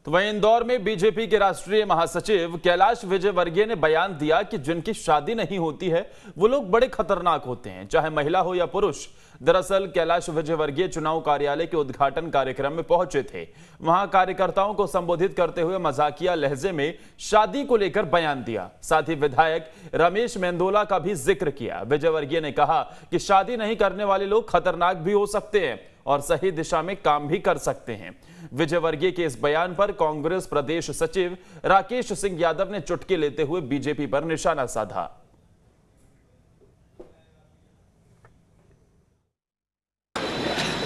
तो वहीं इंदौर में बीजेपी के राष्ट्रीय महासचिव कैलाश विजयवर्गीय ने बयान दिया कि जिनकी शादी नहीं होती है वो लोग बड़े खतरनाक होते हैं, चाहे महिला हो या पुरुष। दरअसल कैलाश विजयवर्गीय चुनाव कार्यालय के उद्घाटन कार्यक्रम में पहुंचे थे। वहां कार्यकर्ताओं को संबोधित करते हुए मजाकिया लहजे में शादी को लेकर बयान दिया। साथ ही विधायक रमेश मेंदोला का भी जिक्र किया। विजयवर्गीय ने कहा कि शादी नहीं करने वाले लोग खतरनाक भी हो सकते हैं और सही दिशा में काम भी कर सकते हैं। विजयवर्गीय के इस बयान पर कांग्रेस प्रदेश सचिव राकेश सिंह यादव ने चुटकी लेते हुए बीजेपी पर निशाना साधा।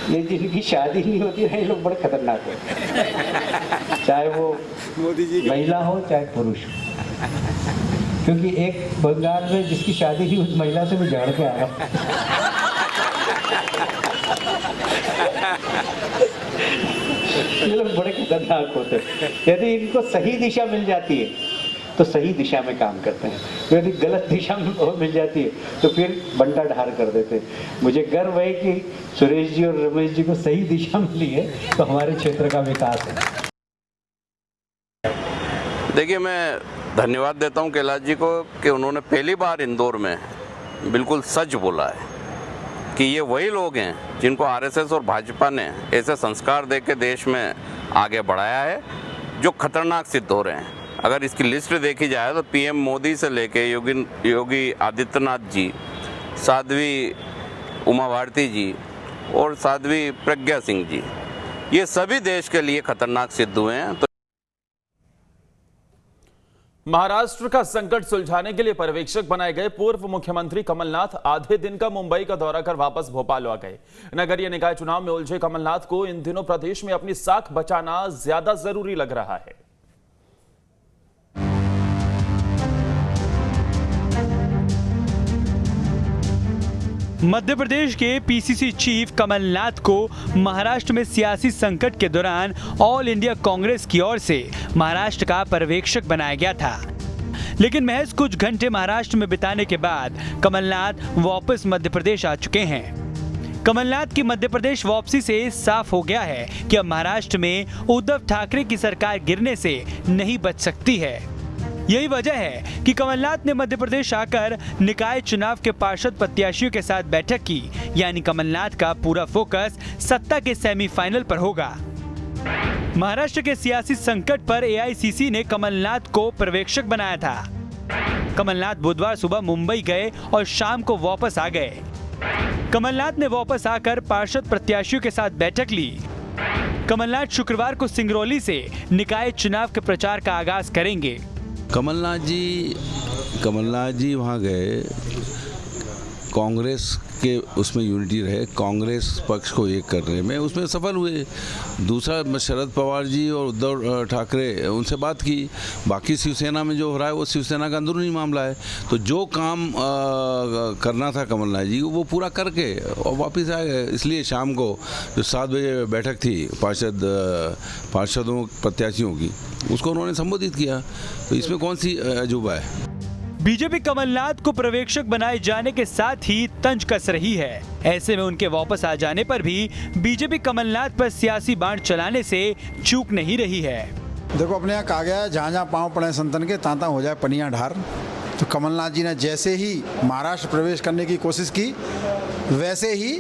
ये जिनकी शादी नहीं होती है ये लोग बड़े खतरनाक है, चाहे वो मोदी जी महिला हो चाहे पुरुष हो। क्योंकि एक बंगाल में जिसकी शादी नहीं उस महिला से मैं झगड़ के आ रहा हूँ। ये लोग बड़े खतरनाक होते हैं। यदि इनको सही दिशा मिल जाती है तो सही दिशा में काम करते हैं, यदि गलत दिशा में मिल जाती है तो फिर बंटा ढार कर देते हैं। मुझे गर्व है कि सुरेश जी और रमेश जी को सही दिशा मिली है तो हमारे क्षेत्र का विकास है। देखिए, मैं धन्यवाद देता हूं कैलाश जी को कि उन्होंने पहली बार इंदौर में बिल्कुल सच बोला है कि ये वही लोग हैं जिनको आरएसएस और भाजपा ने ऐसे संस्कार दे के देश में आगे बढ़ाया है जो खतरनाक सिद्ध हो रहे हैं। अगर इसकी लिस्ट देखी जाए तो पीएम मोदी से लेके योगी आदित्यनाथ जी, साध्वी उमा भारती जी और साध्वी प्रज्ञा सिंह जी, ये सभी देश के लिए खतरनाक सिद्ध हुए हैं। तो महाराष्ट्र का संकट सुलझाने के लिए पर्यवेक्षक बनाए गए पूर्व मुख्यमंत्री कमलनाथ आधे दिन का मुंबई का दौरा कर वापस भोपाल आ गए। नगरीय निकाय चुनाव में उलझे कमलनाथ को इन दिनों प्रदेश में अपनी साख बचाना ज्यादा जरूरी लग रहा है। मध्य प्रदेश के पीसीसी चीफ कमलनाथ को महाराष्ट्र में सियासी संकट के दौरान ऑल इंडिया कांग्रेस की ओर से महाराष्ट्र का पर्यवेक्षक बनाया गया था। लेकिन महज कुछ घंटे महाराष्ट्र में बिताने के बाद कमलनाथ वापस मध्य प्रदेश आ चुके हैं। कमलनाथ की मध्य प्रदेश वापसी से साफ हो गया है कि अब महाराष्ट्र में उद्धव ठाकरे की सरकार गिरने से नहीं बच सकती है। यही वजह है कि कमलनाथ ने मध्य प्रदेश आकर निकाय चुनाव के पार्षद प्रत्याशियों के साथ बैठक की, यानी कमलनाथ का पूरा फोकस सत्ता के सेमीफाइनल पर होगा। महाराष्ट्र के सियासी संकट पर एआईसीसी ने कमलनाथ को पर्यवेक्षक बनाया था। कमलनाथ बुधवार सुबह मुंबई गए और शाम को वापस आ गए। कमलनाथ ने वापस आकर पार्षद प्रत्याशियों के साथ बैठक ली। कमलनाथ शुक्रवार को सिंगरौली से निकाय चुनाव के प्रचार का आगाज करेंगे। कमलनाथ जी वहाँ गए, कांग्रेस के उसमें यूनिटी रहे, कांग्रेस पक्ष को एक करने में उसमें सफल हुए। दूसरा, शरद पवार जी और उद्धव ठाकरे उनसे बात की। बाकी शिवसेना में जो हो रहा है वो शिवसेना का अंदरूनी मामला है। तो जो काम करना था कमलनाथ जी वो पूरा करके और वापस आ गए। इसलिए शाम को जो 7 बजे बैठक थी पार्षदों प्रत्याशियों की, उसको उन्होंने संबोधित किया। तो इसमें कौन सी अजूबा है। बीजेपी कमलनाथ को पर्यवेक्षक बनाए जाने के साथ ही तंज कस रही है। ऐसे में उनके वापस आ जाने पर भी बीजेपी कमलनाथ पर सियासी बाण चलाने से चूक नहीं रही है। देखो, अपने यहाँ कहा गया है जहाँ जहाँ पाँव पड़े संतन के तांता हो जाए पनिया ढार। तो कमलनाथ जी ने जैसे ही महाराष्ट्र प्रवेश करने की कोशिश की वैसे ही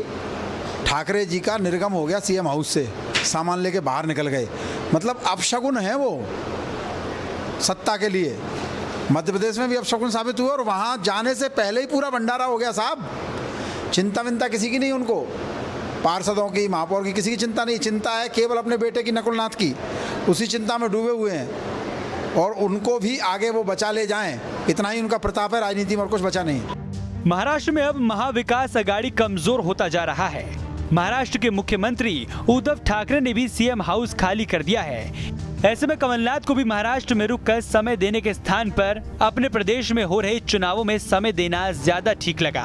ठाकरे जी का निर्गम हो गया सीएम हाउस से, सामान लेके बाहर निकल गए। मतलब अपशगुन है वो सत्ता के लिए। मध्य प्रदेश में भी अपशगुन साबित हुआ और वहाँ जाने से पहले ही पूरा भंडारा हो गया साहब। चिंता विंता किसी की नहीं, उनको पार्षदों की, महापौर की, किसी की चिंता नहीं। चिंता है केवल अपने बेटे की, नकुलनाथ की। उसी चिंता में डूबे हुए हैं और उनको भी आगे वो बचा ले जाएं, इतना ही उनका प्रताप है राजनीति में, और कुछ बचा नहीं। महाराष्ट्र में अब महाविकास अघाड़ी कमजोर होता जा रहा है। महाराष्ट्र के मुख्यमंत्री उद्धव ठाकरे ने भी सीएम हाउस खाली कर दिया है। ऐसे में कमलनाथ को भी महाराष्ट्र में रुककर समय देने के स्थान पर अपने प्रदेश में हो रहे चुनावों में समय देना ज्यादा ठीक लगा।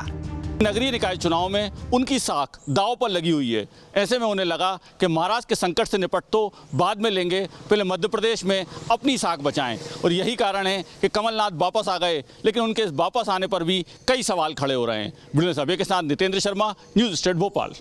नगरीय निकाय चुनाव में उनकी साख दांव पर लगी हुई है। ऐसे में उन्हें लगा कि महाराष्ट्र के संकट से निपट तो बाद में लेंगे, पहले मध्य प्रदेश में अपनी साख बचाएं। और यही कारण है कि कमलनाथ वापस आ गए, लेकिन उनके इस वापस आने पर भी कई सवाल खड़े हो रहे हैं। ब्यूरो सभ्य के साथ नितेंद्र शर्मा, न्यूज़ स्टेट भोपाल।